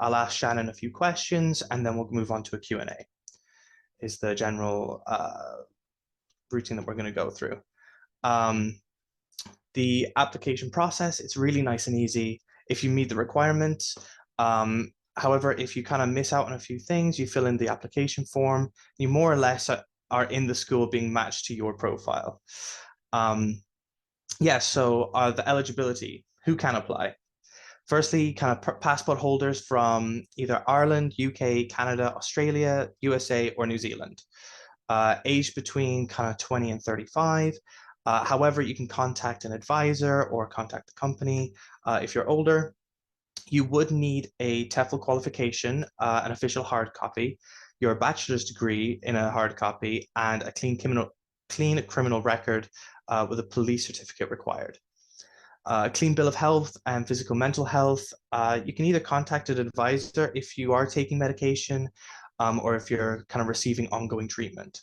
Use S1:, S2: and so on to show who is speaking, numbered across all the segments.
S1: I'll ask Shannon a few questions, and then we'll move on to a Q&A, is the general routine that we're going to go through. The application process, it's really nice and easy if you meet the requirements. However, if you kind of miss out on a few things, you fill in the application form, you more or less are in the school being matched to your profile. So the eligibility, who can apply? Firstly, kind of passport holders from either Ireland, UK, Canada, Australia, USA, or New Zealand. Aged between kind of 20 and 35. However, you can contact an advisor or contact the company if you're older. You would need a TEFL qualification, an official hard copy, your bachelor's degree in a hard copy, and a clean criminal record with a police certificate required. Clean bill of health and physical mental health. You can either contact an advisor if you are taking medication or if you're kind of receiving ongoing treatment.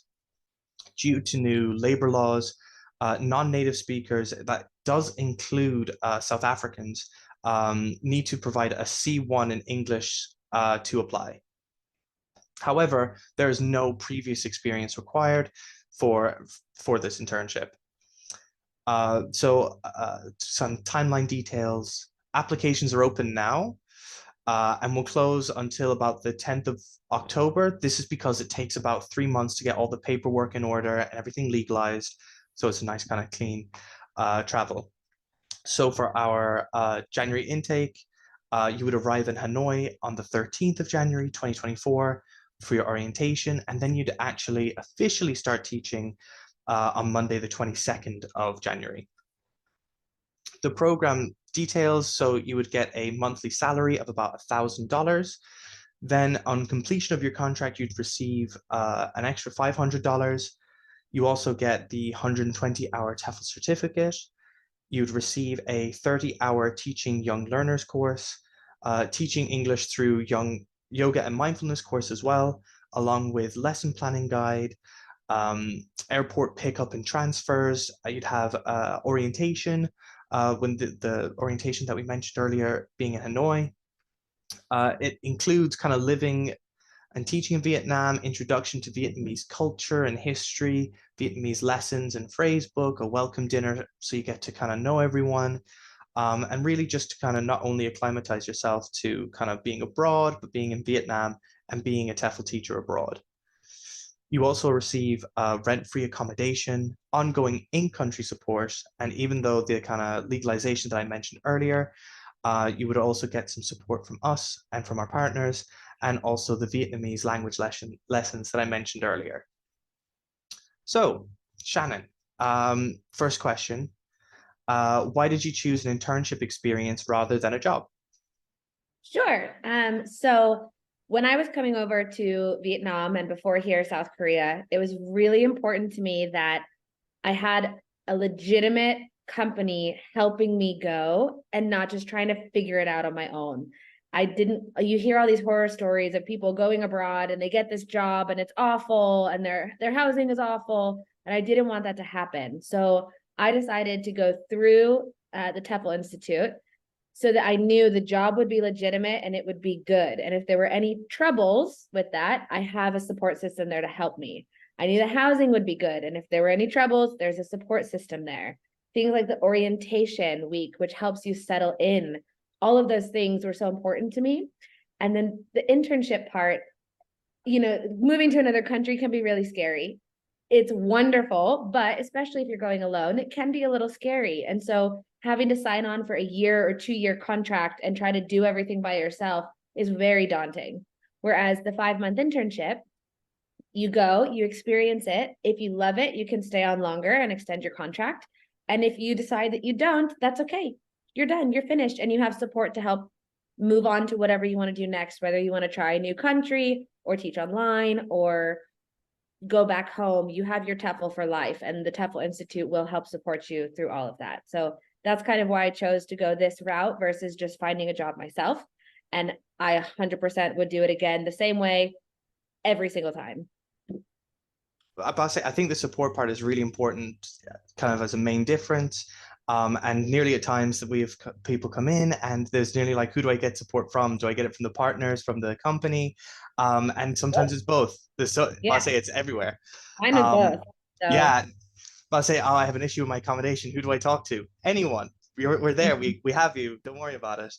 S1: Due to new labor laws, non-native speakers, that does include South Africans, need to provide a C1 in English to apply. However, there is no previous experience required for this internship. Some timeline details. Applications are open now and will close until about the 10th of October. This is because it takes about 3 months to get all the paperwork in order and everything legalized. So it's a nice kind of clean travel. So for our January intake, you would arrive in Hanoi on the 13th of January, 2024 for your orientation, and then you'd actually officially start teaching on Monday, the 22nd of January. The program details, so you would get a monthly salary of about $1,000. Then on completion of your contract, you'd receive an extra $500. You also get the 120-hour TEFL certificate. You'd receive a 30-hour teaching young learners course, teaching English through yoga and mindfulness course as well, along with lesson planning guide, airport pickup and transfers. You'd have orientation, when the orientation that we mentioned earlier being in Hanoi. It includes kind of living and teaching in Vietnam, introduction to Vietnamese culture and history, Vietnamese lessons and phrase book, a welcome dinner, so you get to kind of know everyone, and really just to kind of not only acclimatize yourself to kind of being abroad, but being in Vietnam and being a TEFL teacher abroad. You also receive rent-free accommodation, ongoing in-country support, and even though the kind of legalization that I mentioned earlier, you would also get some support from us and from our partners, and also the Vietnamese language lessons that I mentioned earlier. So, Shannon, first question, why did you choose an internship experience rather than a job?
S2: Sure. So when I was coming over to Vietnam and before here, South Korea, it was really important to me that I had a legitimate company helping me go and not just trying to figure it out on my own. You hear all these horror stories of people going abroad and they get this job and it's awful and their housing is awful. And I didn't want that to happen. So I decided to go through the TEFL Institute so that I knew the job would be legitimate and it would be good. And if there were any troubles with that, I have a support system there to help me. I knew the housing would be good. And if there were any troubles, there's a support system there. Things like the orientation week, which helps you settle in. All of those things were so important to me. And then the internship part, moving to another country can be really scary. It's wonderful, but especially if you're going alone, it can be a little scary. And so having to sign on for a year or 2-year contract and try to do everything by yourself is very daunting. Whereas the 5-month internship, you go, you experience it. If you love it, you can stay on longer and extend your contract. And if you decide that you don't, that's okay. You're done, you're finished, and you have support to help move on to whatever you want to do next, whether you want to try a new country or teach online or go back home. You have your TEFL for life, and the TEFL Institute will help support you through all of that. So that's kind of why I chose to go this route versus just finding a job myself. And I 100% would do it again the same way every single time.
S1: I think the support part is really important, kind of as a main difference. And nearly at times that we have people come in and there's nearly like, who do I get support from? Do I get it from the partners, from the company? And sometimes it's both. I'll
S2: Yeah,
S1: say it's everywhere.
S2: mine is
S1: Um,
S2: both. So
S1: yeah, I'll say, oh, I have an issue with my accommodation. Who do I talk to? Anyone. We're there. We have you. Don't worry about it.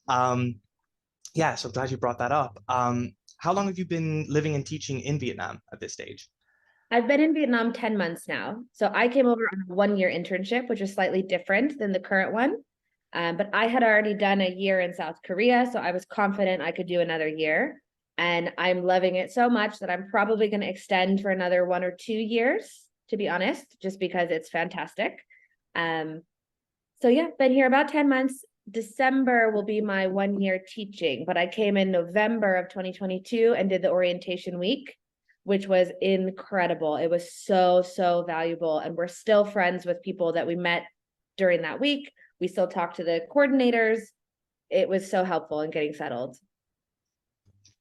S1: Um, yeah, so glad you brought that up. How long have you been living and teaching in Vietnam at this stage?
S2: I've been in Vietnam 10 months now. So I came over on a 1 year internship, which is slightly different than the current one. But I had already done a year in South Korea, so I was confident I could do another year. And I'm loving it so much that I'm probably going to extend for another 1 or 2 years, to be honest, just because it's fantastic. Um, so yeah, been here about 10 months. December will be my 1 year teaching, but I came in November of 2022 and did the orientation week, which was incredible. It was so, so valuable. And we're still friends with people that we met during that week. We still talk to the coordinators. It was so helpful in getting settled.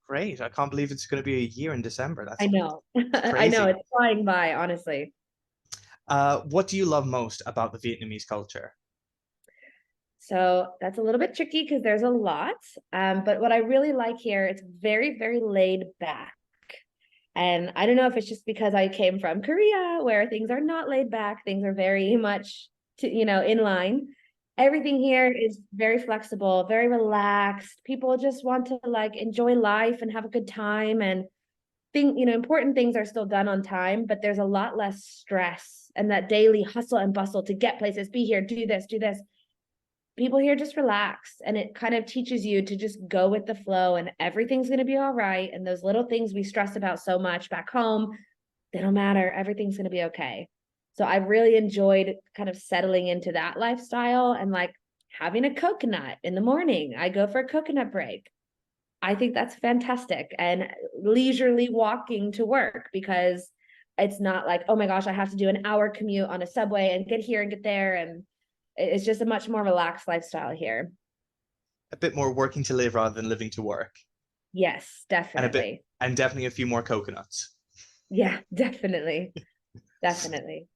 S1: Great. I can't believe it's going to be a year in December.
S2: I
S1: That's
S2: know. I know.
S1: crazy.
S2: It's flying by, honestly.
S1: What do you love most about the Vietnamese culture?
S2: So that's a little bit tricky because there's a lot. But what I really like here, it's very, very laid back. And I don't know if it's just because I came from Korea where things are not laid back, things are very much in line. Everything here is very flexible, very relaxed. People just want to like enjoy life and have a good time and important things are still done on time, but there's a lot less stress and that daily hustle and bustle to get places, be here, do this, do this. People here just relax and it kind of teaches you to just go with the flow and everything's going to be all right. And those little things we stress about so much back home, they don't matter. Everything's going to be okay. So I've really enjoyed kind of settling into that lifestyle and like having a coconut in the morning. I go for a coconut break. I think that's fantastic. And leisurely walking to work because it's not like, oh my gosh, I have to do an hour commute on a subway and get here and get there. And it's just a much more relaxed lifestyle here.
S1: A bit more working to live rather than living to work,
S2: Yes,
S1: and a bit,
S2: definitely.
S1: and definitely a few more coconuts.
S2: Yeah, definitely. Definitely.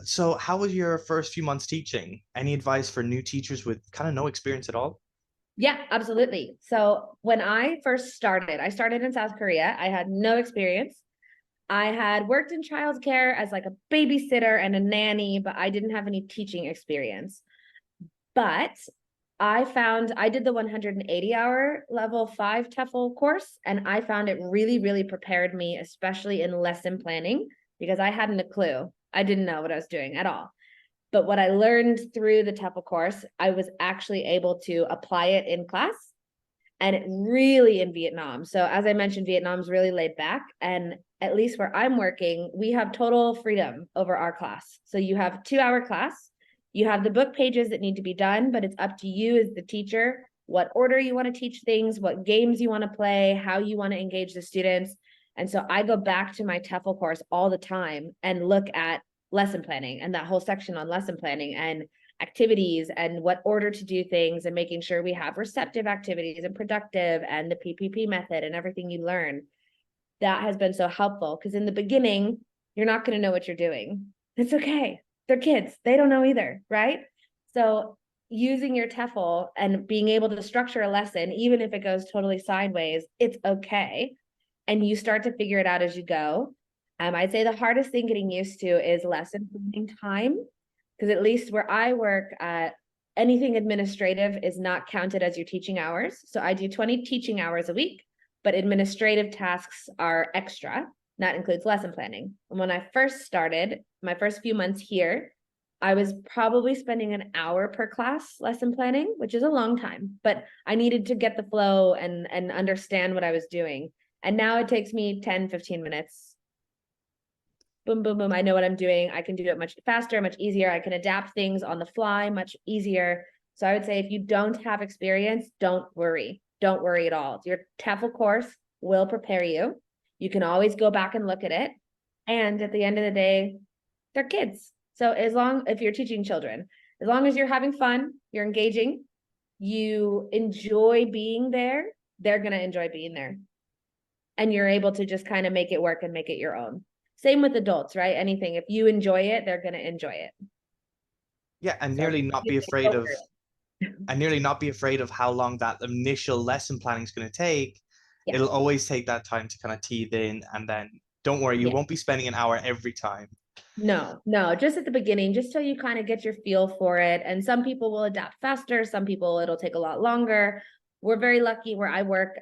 S1: So how was your first few months teaching? Any advice for new teachers with kind of no experience at all?
S2: Yeah, absolutely. So when I first started, I started in South Korea. I had no experience. I had worked in childcare as like a babysitter and a nanny, but I didn't have any teaching experience. But I did the 180-hour level 5 TEFL course, and I found it really, really prepared me, especially in lesson planning, because I hadn't a clue. I didn't know what I was doing at all. But what I learned through the TEFL course, I was actually able to apply it in class and it really in Vietnam. So as I mentioned, Vietnam's really laid back. And at least where I'm working, we have total freedom over our class. So you have 2 hour class, you have the book pages that need to be done, but it's up to you as the teacher, what order you want to teach things, what games you want to play, how you want to engage the students. And so I go back to my TEFL course all the time and look at lesson planning and that whole section on lesson planning and activities and what order to do things and making sure we have receptive activities and productive and the PPP method and everything you learn. That has been so helpful because in the beginning, you're not going to know what you're doing. It's okay. They're kids. They don't know either, right? So using your TEFL and being able to structure a lesson, even if it goes totally sideways, it's okay. And you start to figure it out as you go. I'd say the hardest thing getting used to is lesson planning time because at least where I work, anything administrative is not counted as your teaching hours. So I do 20 teaching hours a week, but administrative tasks are extra. That includes lesson planning. And when I first started, my first few months here, I was probably spending an hour per class lesson planning, which is a long time, but I needed to get the flow and understand what I was doing. And now it takes me 10, 15 minutes. Boom, boom, boom. I know what I'm doing. I can do it much faster, much easier. I can adapt things on the fly much easier. So I would say if you don't have experience, don't worry. Don't worry at all. Your TEFL course will prepare you. You can always go back and look at it. And at the end of the day, they're kids. So if you're teaching children, as long as you're having fun, you're engaging, you enjoy being there, they're going to enjoy being there. And you're able to just kind of make it work and make it your own. Same with adults, right? Anything, if you enjoy it, they're going to enjoy it.
S1: Yeah, and
S2: So
S1: nearly not be afraid
S2: go
S1: of
S2: for it.
S1: and nearly not be afraid of how long that initial lesson planning is going to take.
S2: Yeah.
S1: It'll always take that time to kind of teeth in, and then don't worry, you
S2: Yeah.
S1: won't be spending an hour every time.
S2: No, no, just at the beginning, just so you kind of get your feel for it. And some people will adapt faster, some people it'll take a lot longer. We're very lucky where I work.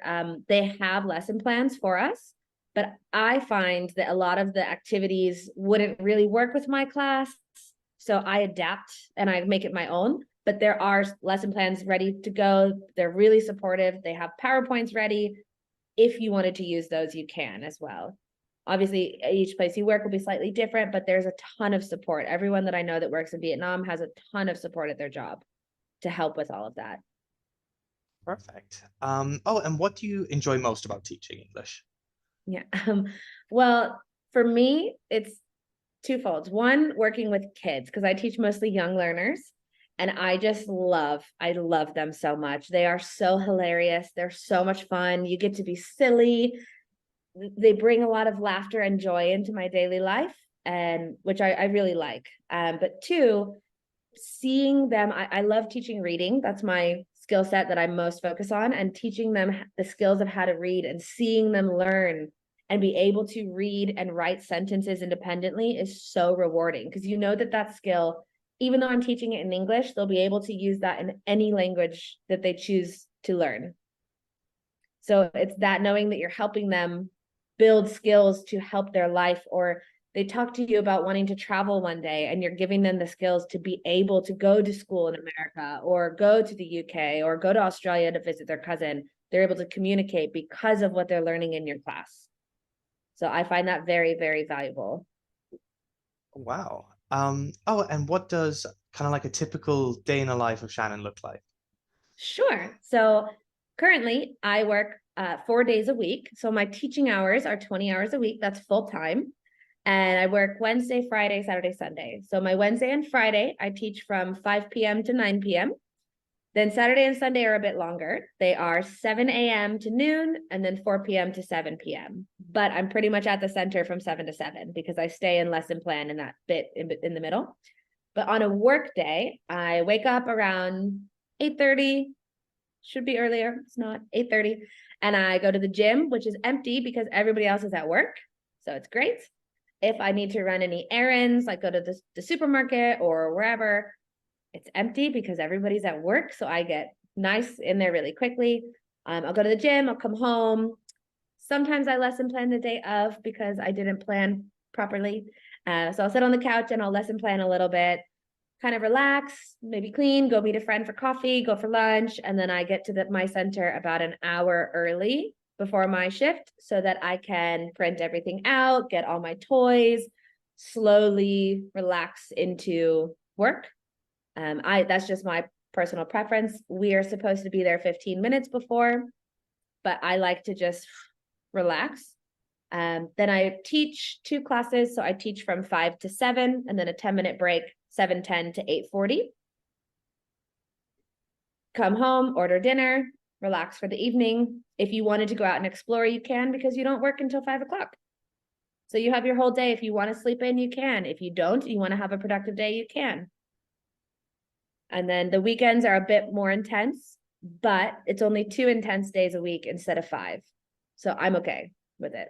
S2: They have lesson plans for us, but I find that a lot of the activities wouldn't really work with my class. So I adapt and I make it my own. But there are lesson plans ready to go. They're really supportive. They have PowerPoints ready. If you wanted to use those, you can as well. Obviously, each place you work will be slightly different, but there's a ton of support. Everyone that I know that works in Vietnam has a ton of support at their job to help with all of that.
S1: Perfect. Oh, and what do you enjoy most about teaching English?
S2: Yeah. Well, for me, it's twofold. One, working with kids, because I teach mostly young learners. And I love them so much. They are so hilarious. They're so much fun. You get to be silly. They bring a lot of laughter and joy into my daily life, and which I really like. But two, seeing them, I love teaching reading. That's my skill set that I most focus on, and teaching them the skills of how to read and seeing them learn and be able to read and write sentences independently is so rewarding, because you know that skill, even though I'm teaching it in English, they'll be able to use that in any language that they choose to learn. So it's that knowing that you're helping them build skills to help their life, or they talk to you about wanting to travel one day and you're giving them the skills to be able to go to school in America or go to the UK or go to Australia to visit their cousin. They're able to communicate because of what they're learning in your class. So I find that very, very valuable.
S1: Wow. Oh, and what does kind of like a typical day in the life of Shannon look like?
S2: Sure. So currently I work 4 days a week. So my teaching hours are 20 hours a week. That's full time. And I work Wednesday, Friday, Saturday, Sunday. So my Wednesday and Friday, I teach from 5 p.m. to 9 p.m. Then Saturday and Sunday are a bit longer. They are 7 a.m. to noon and then 4 p.m. to 7 p.m. But I'm pretty much at the center from 7 to 7 because I stay in lesson plan in that bit in the middle. But on a work day, I wake up around 8:30, should be earlier. It's not 8:30. And I go to the gym, which is empty because everybody else is at work. So it's great. If I need to run any errands, like go to the supermarket or wherever, it's empty because everybody's at work. So I get nice in there really quickly. I'll go to the gym, I'll come home. Sometimes I lesson plan the day of because I didn't plan properly. So I'll sit on the couch and I'll lesson plan a little bit, kind of relax, maybe clean, go meet a friend for coffee, go for lunch. And then I get to my center about an hour early before my shift so that I can print everything out, get all my toys, slowly relax into work. That's just my personal preference. We are supposed to be there 15 minutes before, but I like to just relax. Then I teach 2 classes. So I teach from 5 to 7 and then a 10-minute break, 7:10 to 8:40. Come home, order dinner, relax for the evening. If you wanted to go out and explore, you can because you don't work until 5 o'clock. So you have your whole day. If you want to sleep in, you can. If you don't, you want to have a productive day, you can. And then the weekends are a bit more intense, but it's only 2 intense days a week instead of 5. So I'm okay with it.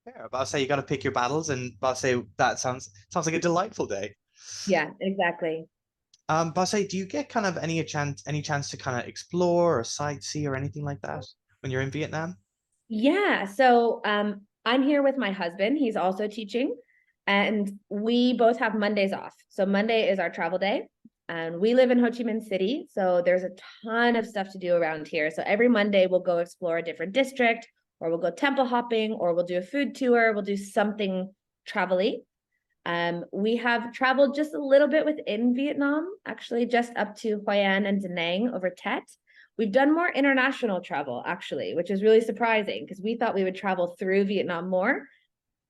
S1: Yeah, but I'll say you got to pick your battles, and I'll say that sounds like a delightful day.
S2: Yeah, exactly.
S1: But I'll say, do you get kind of any chance to kind of explore or sightsee or anything like that when you're in Vietnam?
S2: Yeah. So I'm here with my husband. He's also teaching, and we both have Mondays off. So Monday is our travel day. And we live in Ho Chi Minh City. So there's a ton of stuff to do around here. So every Monday we'll go explore a different district, or we'll go temple hopping, or we'll do a food tour, we'll do something travel-y. We have traveled just a little bit within Vietnam, actually just up to Hoi An and Da Nang over Tet. We've done more international travel, actually, which is really surprising because we thought we would travel through Vietnam more.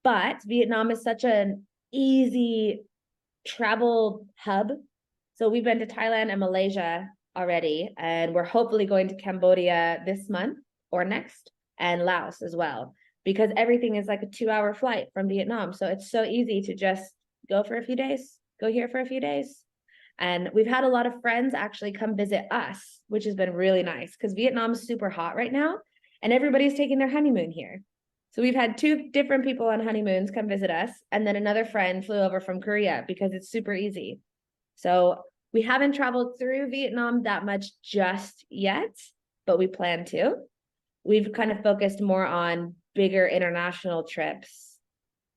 S2: But Vietnam is such an easy travel hub. So we've been to Thailand and Malaysia already, and we're hopefully going to Cambodia this month or next, and Laos as well, because everything is like a 2-hour flight from Vietnam. So it's so easy to just go for a few days, go here for a few days. And we've had a lot of friends actually come visit us, which has been really nice because Vietnam's super hot right now and everybody's taking their honeymoon here. So we've had 2 different people on honeymoons come visit us. And then another friend flew over from Korea because it's super easy. So we haven't traveled through Vietnam that much just yet, but we plan to. We've kind of focused more on bigger international trips.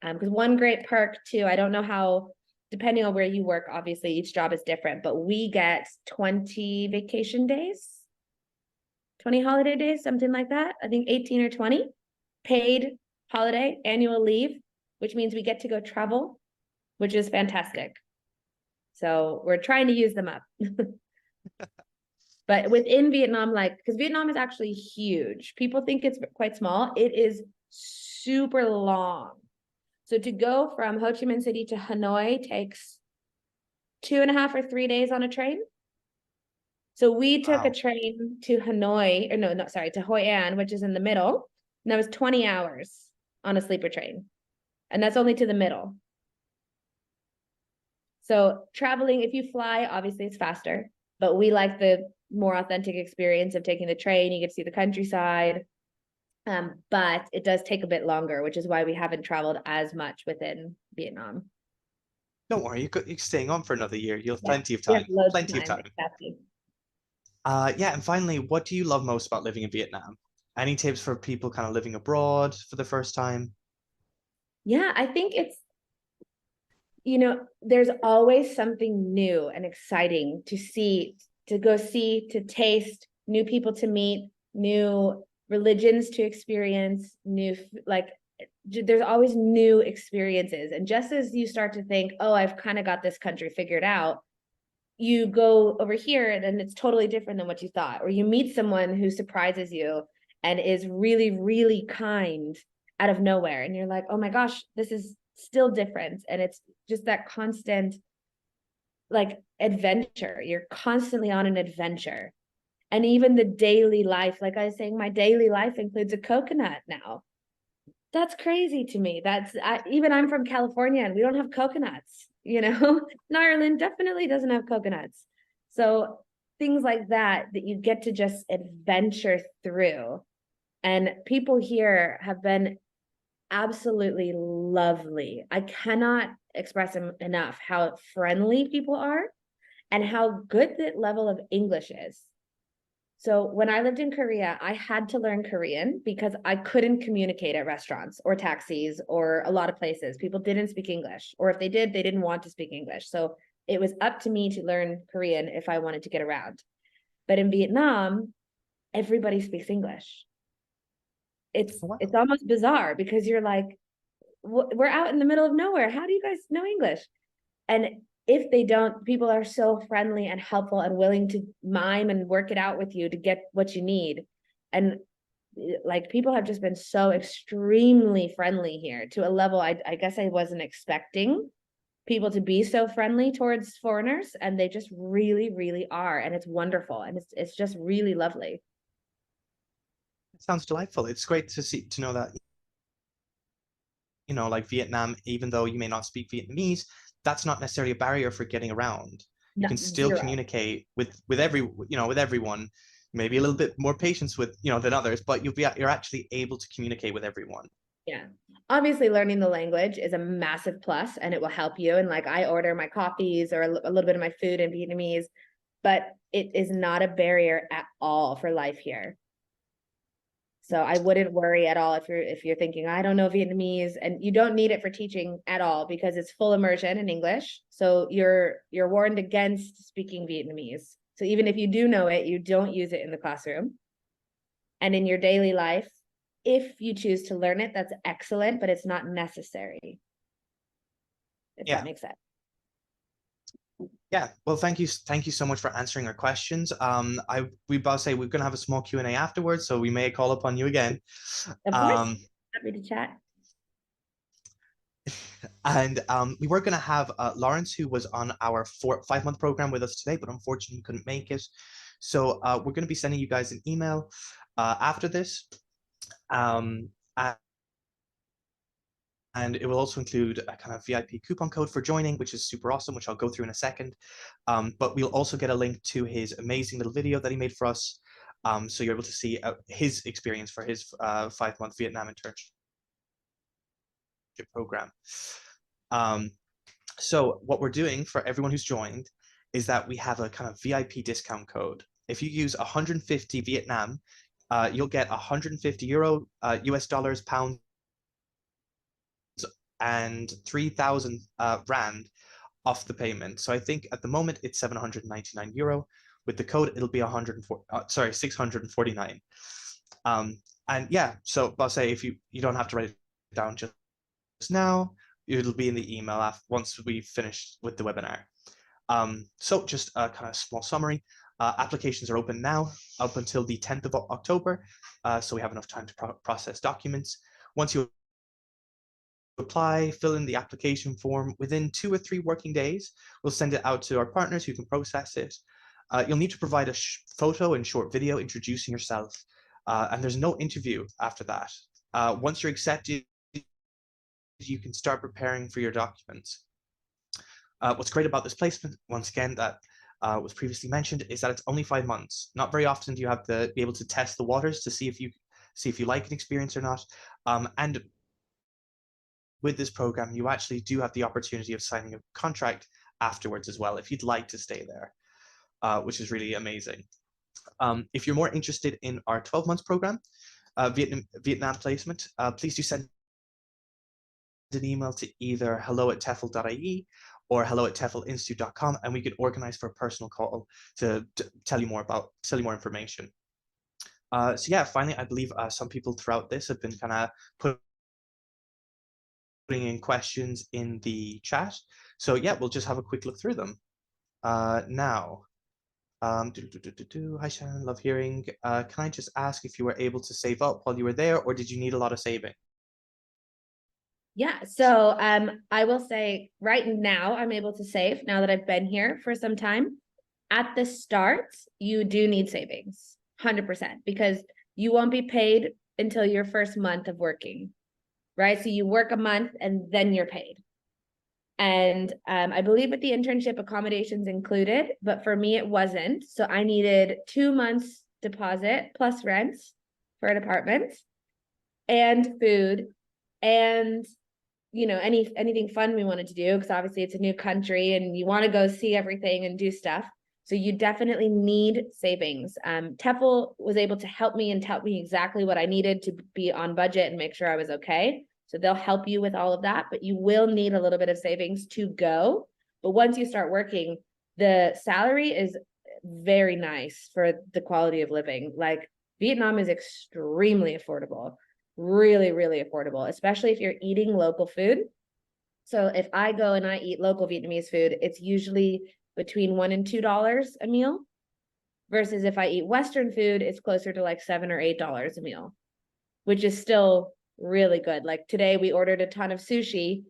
S2: Because one great perk too, I don't know how, depending on where you work, obviously each job is different, but we get 20 vacation days, 20 holiday days, something like that. I think 18 or 20 paid holiday annual leave, which means we get to go travel, which is fantastic. So we're trying to use them up. But within Vietnam, like, because Vietnam is actually huge. People think it's quite small. It is super long. So to go from Ho Chi Minh City to Hanoi takes 2.5 or 3 days on a train. So we took a
S1: Wow.
S2: train to Hanoi, or no, not sorry, to Hoi An, which is in the middle. And that was 20 hours on a sleeper train. And that's only to the middle. So traveling, if you fly, obviously it's faster, but we like the more authentic experience of taking the train. You get to see the countryside. But it does take a bit longer, which is why we haven't traveled as much within Vietnam.
S1: Don't worry, you're staying on for another year. You'll have
S2: Yeah,
S1: plenty of
S2: we have
S1: time.
S2: loads of
S1: Plenty of
S2: time,
S1: time.
S2: exactly.
S1: Yeah, and finally, what do you love most about living in Vietnam? Any tips for people kind of living abroad for the first time?
S2: Yeah, I think it's, there's always something new and exciting to see, to go see, to taste, new people to meet, new religions to experience, like, there's always new experiences. And just as you start to think, oh, I've kind of got this country figured out, you go over here and it's totally different than what you thought, or you meet someone who surprises you and is really, really kind out of nowhere. And you're like, oh my gosh, this is still different. And it's just that constant like adventure. You're constantly on an adventure. And even the daily life, like I was saying, my daily life includes a coconut now. That's crazy to me. Even I'm from California and we don't have coconuts, and Ireland definitely doesn't have coconuts. So things like that you get to just adventure through. And people here have been absolutely lovely. I cannot express enough how friendly people are and how good the level of English is. So when I lived in Korea, I had to learn Korean because I couldn't communicate at restaurants or taxis or a lot of places. People didn't speak English, or if they did, they didn't want to speak English. So it was up to me to learn Korean if I wanted to get around. But in Vietnam, everybody speaks English. It's
S1: Oh,
S2: it's
S1: wow.
S2: almost bizarre because you're like, we're out in the middle of nowhere. How do you guys know English? And if they don't, people are so friendly and helpful and willing to mime and work it out with you to get what you need. And like people have just been so extremely friendly here to a level I guess I wasn't expecting people to be so friendly towards foreigners, and they just really, really are. And it's wonderful. And it's just really lovely.
S1: It sounds delightful. It's great to know that, like Vietnam, even though you may not speak Vietnamese, that's not necessarily a barrier for getting around. You
S2: No,
S1: can still
S2: zero.
S1: communicate with everyone, maybe a little bit more patience with, than others, but you're actually able to communicate with everyone.
S2: Yeah. Obviously, learning the language is a massive plus and it will help you. And like I order my coffees or a little bit of my food in Vietnamese, but it is not a barrier at all for life here. So I wouldn't worry at all if you're thinking, I don't know Vietnamese, and you don't need it for teaching at all because it's full immersion in English. So you're warned against speaking Vietnamese. So even if you do know it, you don't use it in the classroom. And in your daily life, if you choose to learn it, that's excellent, but it's not necessary, if that
S1: Yeah.
S2: makes sense.
S1: Yeah, well, thank you so much for answering our questions. We both say we're gonna have a small Q&A afterwards, so we may call upon you again.
S2: Of course,
S1: Um,
S2: happy to chat.
S1: and we were gonna have Lawrence, who was on our 5-month program with us today, but unfortunately he couldn't make it. So we're gonna be sending you guys an email after this. Um, and it will also include a kind of VIP coupon code for joining, which is super awesome, which I'll go through in a second. But we'll also get a link to his amazing little video that he made for us. So you're able to see his experience for his 5-month Vietnam internship program. So what we're doing for everyone who's joined is that we have a kind of VIP discount code. If you use 150 Vietnam, you'll get 150 euro, US dollars, pounds, and 3,000 rand off the payment. So I think at the moment it's 799 euro. With the code, it'll be 649. And yeah, so I'll say if you don't have to write it down just now, it'll be in the email once we finish with the webinar. So just a kind of small summary. Applications are open now up until the 10th of October. So we have enough time to process documents. Once you apply, fill in the application form. Within 2 or 3 working days, we'll send it out to our partners who can process it. You'll need to provide a photo and short video introducing yourself, and there's no interview after that. Once you're accepted, you can start preparing for your documents. What's great about this placement, once again, that was previously mentioned, is that it's only 5 months. Not very often do you have to be able to test the waters to see if you like an experience or not. And with this program, you actually do have the opportunity of signing a contract afterwards as well, if you'd like to stay there, which is really amazing. If you're more interested in our 12 months program, Vietnam placement, please do send an email to either hello@tefl.ie or hello@teflinstitute.com, and we could organize for a personal call to tell you more information. So yeah, finally, I believe some people throughout this have been kind of putting in questions in the chat. So yeah, we'll just have a quick look through them. Now, hi Shannon, love hearing. Can I just ask if you were able to save up while you were there, or did you need a lot of saving?
S2: Yeah, so I will say right now I'm able to save now that I've been here for some time. At the start, you do need savings, 100%, because you won't be paid until your first month of working, right? So you work a month and then you're paid. And I believe with the internship accommodations included, but for me it wasn't. So I needed 2 months deposit plus rent for an apartment and food and anything fun we wanted to do, because obviously it's a new country and you want to go see everything and do stuff. So you definitely need savings. TEFL was able to help me and tell me exactly what I needed to be on budget and make sure I was okay. So they'll help you with all of that, but you will need a little bit of savings to go. But once you start working, the salary is very nice for the quality of living. Like Vietnam is extremely affordable, really, really affordable, especially if you're eating local food. So if I go and I eat local Vietnamese food, it's usually between $1 and $2 a meal, versus if I eat Western food, it's closer to like $7 or $8 a meal, which is still really good. Like today we ordered a ton of sushi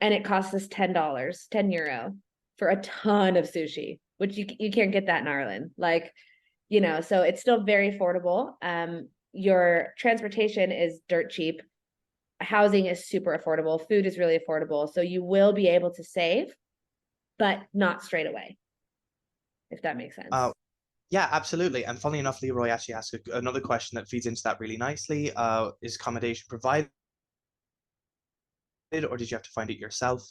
S2: and it cost us $10, 10 euro for a ton of sushi, which you can't get that in Ireland. Like, so it's still very affordable. Your transportation is dirt cheap. Housing is super affordable. Food is really affordable. So you will be able to save, but not straight away, if that makes sense.
S1: Yeah, absolutely. And funnily enough, Leroy actually asked another question that feeds into that really nicely. Is accommodation provided, or did you have to find it yourself?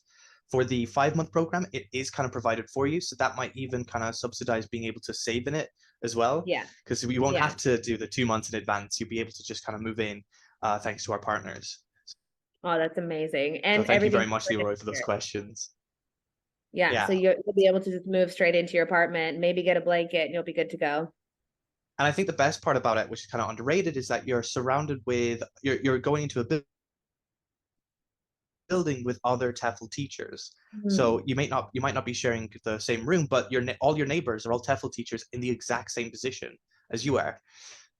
S1: For the 5-month program, it is kind of provided for you. So that might even kind of subsidize being able to save in it as well.
S2: Yeah.
S1: Because we won't have to do the 2 months in advance. You'll be able to just kind of move in thanks to our partners.
S2: Oh, that's amazing. And
S1: so thank you very much,
S2: everything's
S1: Leroy, for those questions.
S2: Yeah, so you'll be able to just move straight into your apartment, maybe get a blanket, and you'll be good to go.
S1: And I think the best part about it, which is kind of underrated, is that you're surrounded with, you're going into a building with other TEFL teachers. So you might not be sharing the same room, but all your neighbors are all TEFL teachers in the exact same position as you are.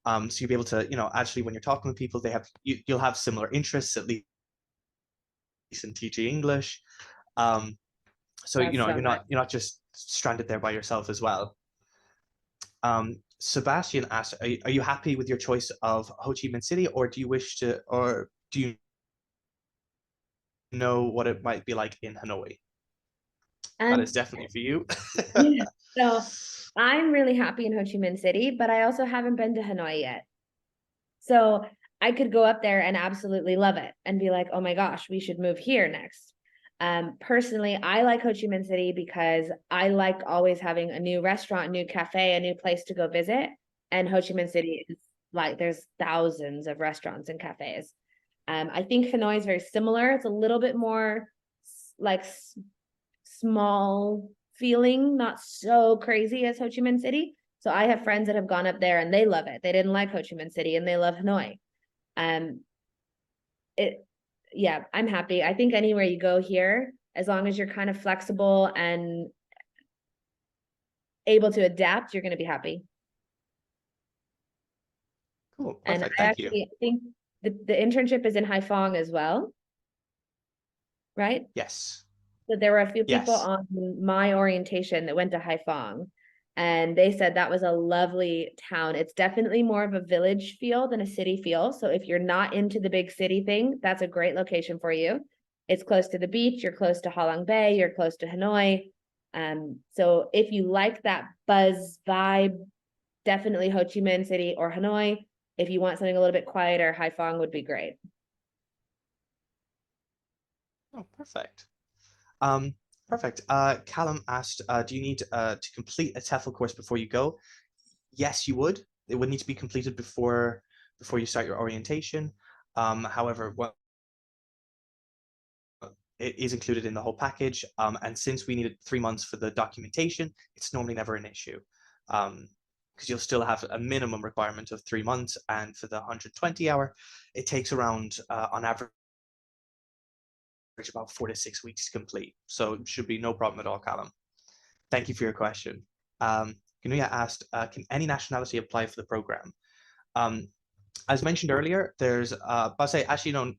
S1: So you'll be able to, actually when you're talking with people, you'll have similar interests, at least in teaching English. So
S2: That's so
S1: you're
S2: nice.
S1: not just stranded there by yourself as well. Sebastian asked, are you happy with your choice of Ho Chi Minh City, or do you know what it might be like in Hanoi. That is
S2: Um,
S1: definitely for you.
S2: yeah. So I'm really happy in Ho Chi Minh City, but I also haven't been to Hanoi yet. So I could go up there and absolutely love it and be like, oh my gosh, we should move here next. Personally, I like Ho Chi Minh City because I like always having a new restaurant, new cafe, a new place to go visit. And Ho Chi Minh City is like there's thousands of restaurants and cafes. I think Hanoi is very similar. It's a little bit more like small feeling, not so crazy as Ho Chi Minh City. So I have friends that have gone up there and they love it. They didn't like Ho Chi Minh City and they love Hanoi. Um, it, yeah, I'm happy. I think anywhere you go here, as long as you're kind of flexible and able to adapt, you're going to be happy.
S1: Cool,
S2: And
S1: perfect.
S2: I
S1: Thank you.
S2: actually think the internship is in Haiphong as well, right?
S1: Yes.
S2: So there were a few people
S1: Yes.
S2: on my orientation that went to Haiphong, and they said that was a lovely town. It's definitely more of a village feel than a city feel. So if you're not into the big city thing, that's a great location for you. It's close to the beach, you're close to Halong Bay, you're close to Hanoi. So if you like that buzz vibe, definitely Ho Chi Minh City or Hanoi. If you want something a little bit quieter, Haiphong would be great.
S1: Oh, perfect. Um, Perfect. Callum asked, do you need to complete a TEFL course before you go? Yes, you would. It would need to be completed before you start your orientation. However, what it is included in the whole package. And since we needed 3 months for the documentation, it's normally never an issue. Because you'll still have a minimum requirement of 3 months, and for the 120 hour, it takes around on average about 4 to 6 weeks to complete. So it should be no problem at all, Callum. Thank you for your question. Kanuya asked, can any nationality apply for the program? Um, as mentioned earlier, there's, I'll say, actually, no,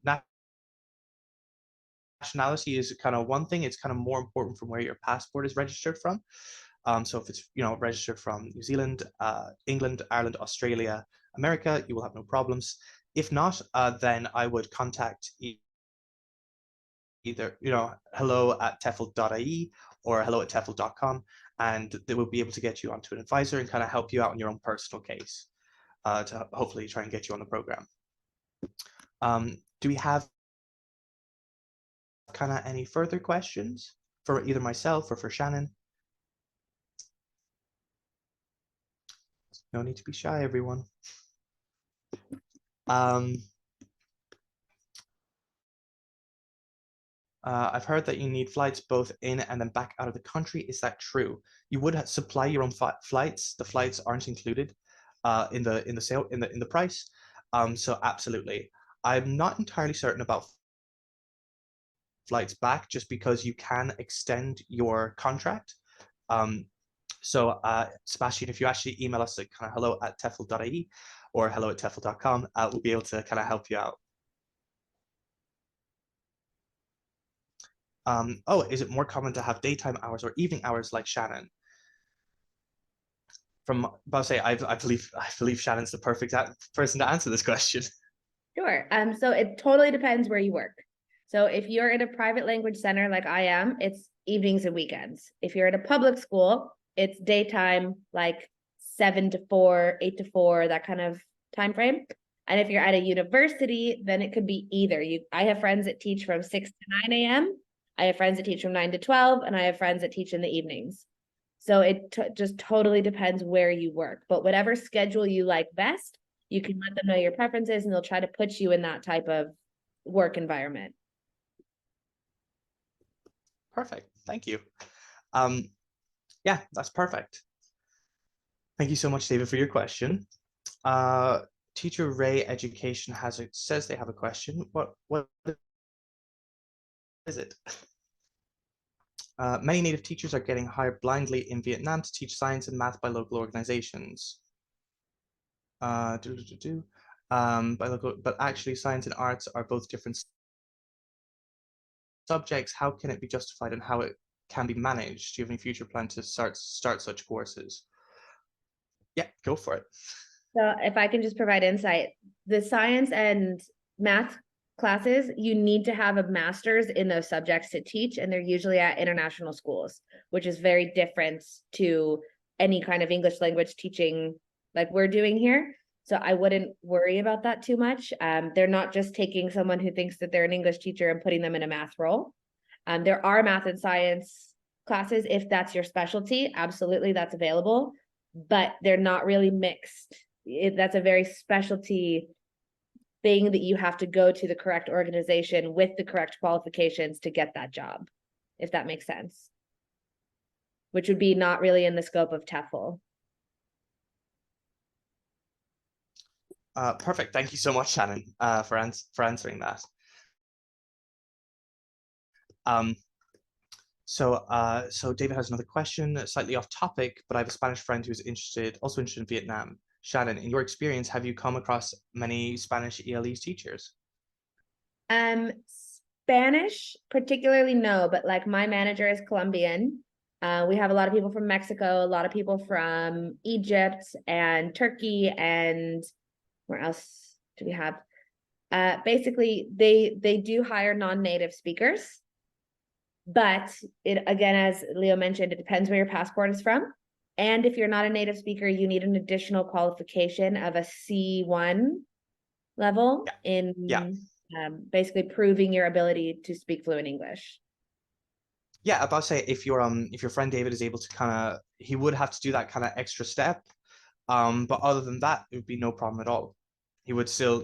S1: nationality is kind of one thing. It's kind of more important from where your passport is registered from. So if it's registered from New Zealand, England, Ireland, Australia, America, you will have no problems. If not, then I would contact either hello@tefl.ie or hello@tefl.com, and they will be able to get you onto an advisor and kind of help you out in your own personal case to hopefully try and get you on the program. Do we have kind of any further questions for either myself or for Shannon? No need to be shy, everyone. I've heard that you need flights both in and then back out of the country. Is that true? You would supply your own flights. The flights aren't included in the sale in the price. So absolutely. I'm not entirely certain about flights back, just because you can extend your contract. So Sebastian, if you actually email us at kind of hello@tefl.ie or hello@tefl.com, we'll be able to kind of help you out. Oh, is it more common to have daytime hours or evening hours like Shannon? From I'll say, I believe Shannon's the perfect person to answer this question.
S2: Sure. So it totally depends where you work. So if you're in a private language center like I am, it's evenings and weekends. If you're at a public school, it's daytime, like 7 to 4, 8 to 4, that kind of time frame. And if you're at a university, then it could be either. I have friends that teach from 6 to 9 a.m. I have friends that teach from 9 to 12, and I have friends that teach in the evenings. So it just totally depends where you work. But whatever schedule you like best, you can let them know your preferences and they'll try to put you in that type of work environment.
S1: Perfect. Thank you. Yeah, that's perfect. Thank you so much, David, for your question. Teacher Ray Education says they have a question. What is it? Many native teachers are getting hired blindly in Vietnam to teach science and math by local organizations. By local, but actually science and arts are both different subjects. How can it be justified and how it can be managed? Do you have any future plan to start such courses? Yeah, go for it.
S2: So if I can just provide insight, the science and math classes, you need to have a master's in those subjects to teach, and they're usually at international schools, which is very different to any kind of English language teaching like we're doing here. So I wouldn't worry about that too much. They're not just taking someone who thinks that they're an English teacher and putting them in a math role. There are math and science classes if that's your specialty. Absolutely, that's available, but they're not really mixed. That's a very specialty thing that you have to go to the correct organization with the correct qualifications to get that job, if that makes sense, which would be not really in the scope of TEFL.
S1: Perfect. Thank you so much, Shannon, for answering that. So David has another question, slightly off topic, but I have a Spanish friend who's also interested in Vietnam. Shannon, in your experience, have you come across many Spanish ELEs teachers?
S2: Spanish, particularly no, but like my manager is Colombian. We have a lot of people from Mexico, a lot of people from Egypt and Turkey, and where else do we have? Basically, they do hire non-native speakers, but it, again, as Leo mentioned, it depends where your passport is from. And if you're not a native speaker, you need an additional qualification of a C1 level in
S1: Yeah.
S2: basically proving your ability to speak fluent English.
S1: Yeah, about to say if your friend David is able to he would have to do that kind of extra step. But other than that, it would be no problem at all. He would still,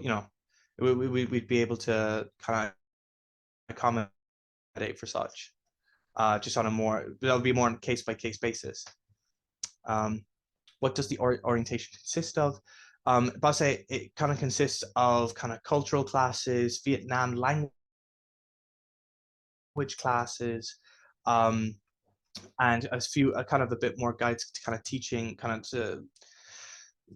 S1: we'd be able to kind of accommodate for such. Just on that'll be more on a case by case basis. What does the orientation consist of? But say it kind of consists of kind of cultural classes, Vietnam language classes, and a few kind of a bit more guides to kind of teaching, kind of to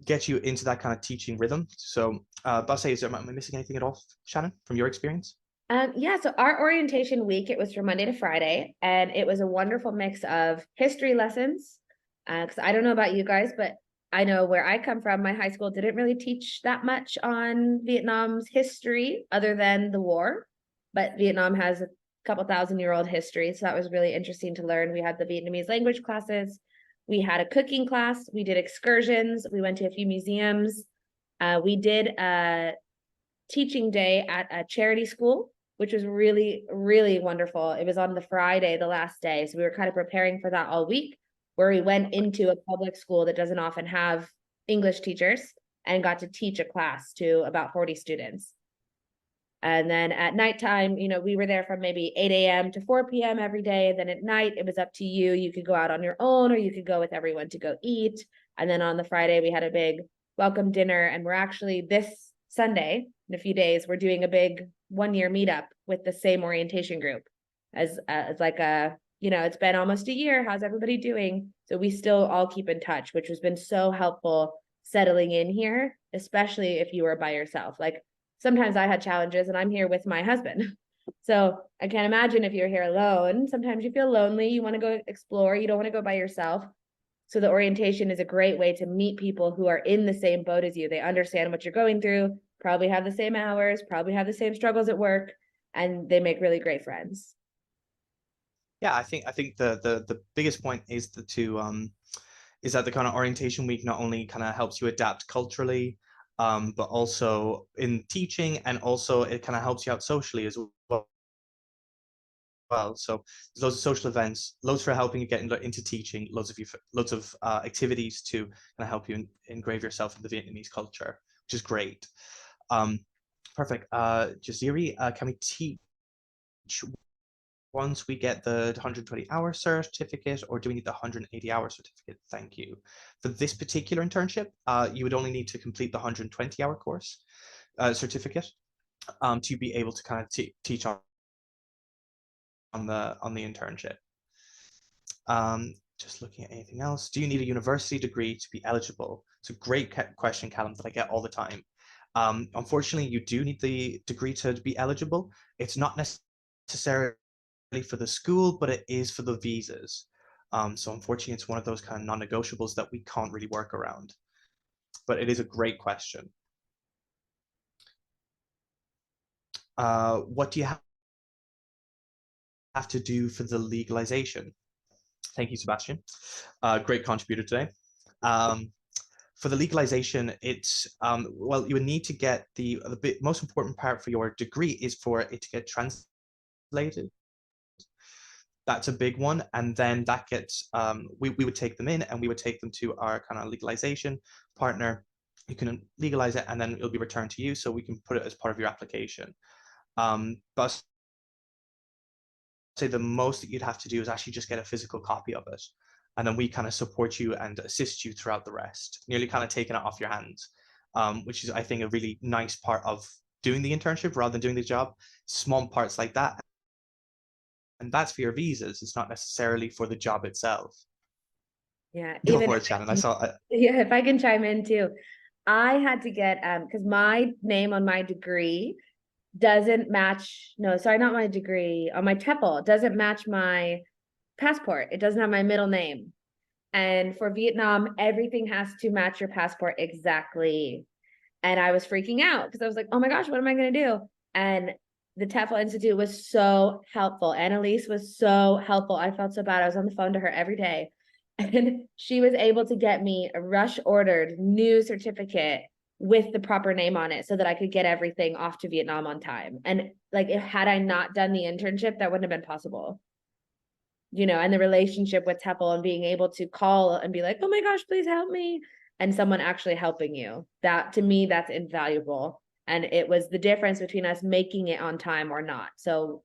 S1: get you into that kind of teaching rhythm. So, but say, am I missing anything at all, Shannon, from your experience?
S2: Yeah, so our orientation week, it was from Monday to Friday, and it was a wonderful mix of history lessons. Because I don't know about you guys, but I know where I come from, my high school didn't really teach that much on Vietnam's history other than the war. But Vietnam has a couple thousand-year-old history, so that was really interesting to learn. We had the Vietnamese language classes, we had a cooking class, we did excursions, we went to a few museums. We did a teaching day at a charity school, which was really, really wonderful. It was on the Friday, the last day. So we were kind of preparing for that all week, where we went into a public school that doesn't often have English teachers and got to teach a class to about 40 students. And then at nighttime, we were there from maybe 8 a.m. to 4 p.m. every day. Then at night, it was up to you. You could go out on your own, or you could go with everyone to go eat. And then on the Friday, we had a big welcome dinner. And we're actually this Sunday, in a few days, we're doing a big 1-year meetup with the same orientation group as like it's been almost a year. How's everybody doing? So we still all keep in touch, which has been so helpful settling in here, especially if you were by yourself. Like sometimes I had challenges and I'm here with my husband. So I can't imagine if you're here alone. Sometimes you feel lonely. You want to go explore. You don't want to go by yourself. So the orientation is a great way to meet people who are in the same boat as you. They understand what you're going through, probably have the same hours, probably have the same struggles at work, and they make really great friends.
S1: Yeah, I think the biggest point is is that the kind of orientation week not only kind of helps you adapt culturally, but also in teaching, and also it kind of helps you out socially as well. So there's loads of social events, loads for helping you get into teaching, loads of activities to kind of help you engrave yourself in the Vietnamese culture, which is great. Perfect. Jaziri, can we teach once we get the 120-hour certificate, or do we need the 180-hour certificate? Thank you. For this particular internship, you would only need to complete the 120-hour course certificate to be able to kind of teach on the internship. Just looking at anything else. Do you need a university degree to be eligible? It's a great question, Callum, that I get all the time. Unfortunately, you do need the degree to be eligible. It's not necessarily for the school, but it is for the visas. So unfortunately, it's one of those kind of non-negotiables that we can't really work around. But it is a great question. What do you have to do for the legalization? Thank you, Sebastian. Great contributor today. For the legalization, it's well, you would need to get the most important part for your degree is for it to get translated. That's a big one, and then that gets we would take them in and we would take them to our kind of legalization partner. You can legalize it and then it'll be returned to you, so we can put it as part of your application. But say the most that you'd have to do is actually just get a physical copy of it, and then we kind of support you and assist you throughout the rest, nearly kind of taking it off your hands, which is, I think, a really nice part of doing the internship rather than doing the job. Small parts like that, and that's for your visas. It's not necessarily for the job itself.
S2: Yeah,
S1: Go
S2: even
S1: for
S2: if
S1: it, Shannon.
S2: I yeah, if I can chime in too. I had to get because my name on my degree doesn't match, no, sorry, not my degree, on my TEFL doesn't match my passport. It doesn't have my middle name. And for Vietnam, everything has to match your passport exactly. And I was freaking out because I was like, oh my gosh, what am I going to do? And the TEFL Institute was so helpful. Annalise was so helpful. I felt so bad. I was on the phone to her every day. And she was able to get me a rush ordered new certificate with the proper name on it so that I could get everything off to Vietnam on time. And like, had I not done the internship, that wouldn't have been possible. You know, and the relationship with TEFL and being able to call and be like, oh my gosh, please help me. And someone actually helping you. That, to me, that's invaluable. And it was the difference between us making it on time or not. So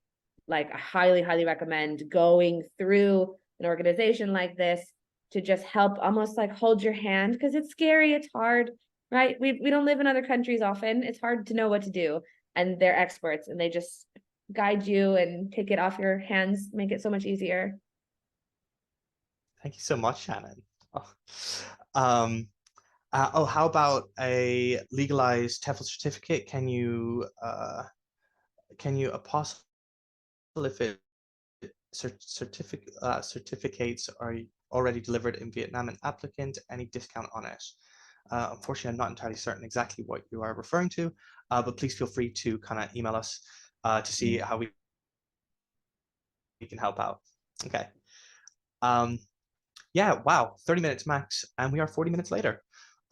S2: like, I highly, highly recommend going through an organization like this to just help almost like hold your hand, because it's scary, it's hard, right? We don't live in other countries often. It's hard to know what to do. And they're experts and they just guide you and take it off your hands, make it so much easier.
S1: Thank you so much, Shannon. Oh. Oh, how about a legalized TEFL certificate? Can you apostle if it certificates are already delivered in Vietnam and applicant, any discount on it? Unfortunately, I'm not entirely certain exactly what you are referring to, but please feel free to kind of email us to see how we can help out. Okay. Yeah, wow, 30 minutes max, and we are 40 minutes later.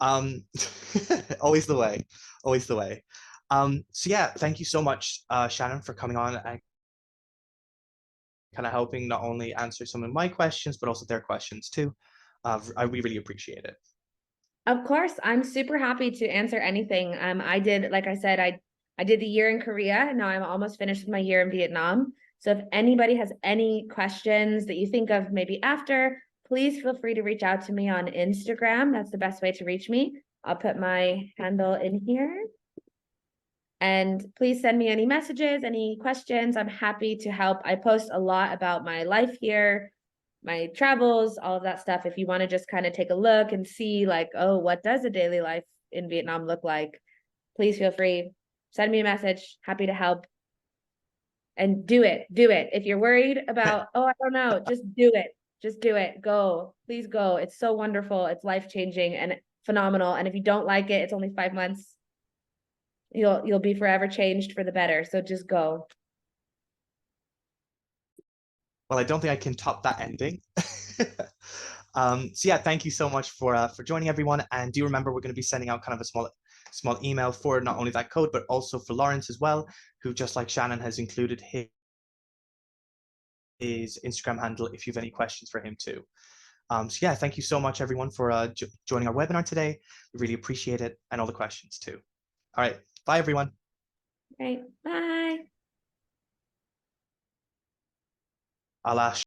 S1: Always the way, always the way. So yeah, thank you so much, Shannon, for coming on and kind of helping not only answer some of my questions, but also their questions too. We really appreciate it.
S2: Of course, I'm super happy to answer anything. I did, like I said, I did the year in Korea, and now I'm almost finished with my year in Vietnam. So if anybody has any questions that you think of maybe after, please feel free to reach out to me on Instagram. That's the best way to reach me. I'll put my handle in here. And please send me any messages, any questions. I'm happy to help. I post a lot about my life here, my travels, all of that stuff. If you want to just kind of take a look and see like, oh, what does a daily life in Vietnam look like? Please feel free. Send me a message. Happy to help. And do it. Do it. If you're worried about, oh, I don't know, just do it. Just do it. Go. Please go. It's so wonderful. It's life-changing and phenomenal. And if you don't like it, it's only 5 months. You'll be forever changed for the better. So just go.
S1: Well, I don't think I can top that ending. So yeah, thank you so much for joining everyone. And do remember, we're going to be sending out kind of a small email for not only that code, but also for Lawrence as well, who, just like Shannon, has included his Instagram handle if you have any questions for him too. So yeah, thank you so much, everyone, for joining our webinar today. We really appreciate it, and all the questions too. All right, bye, everyone.
S2: Right. Bye.
S1: I'll ask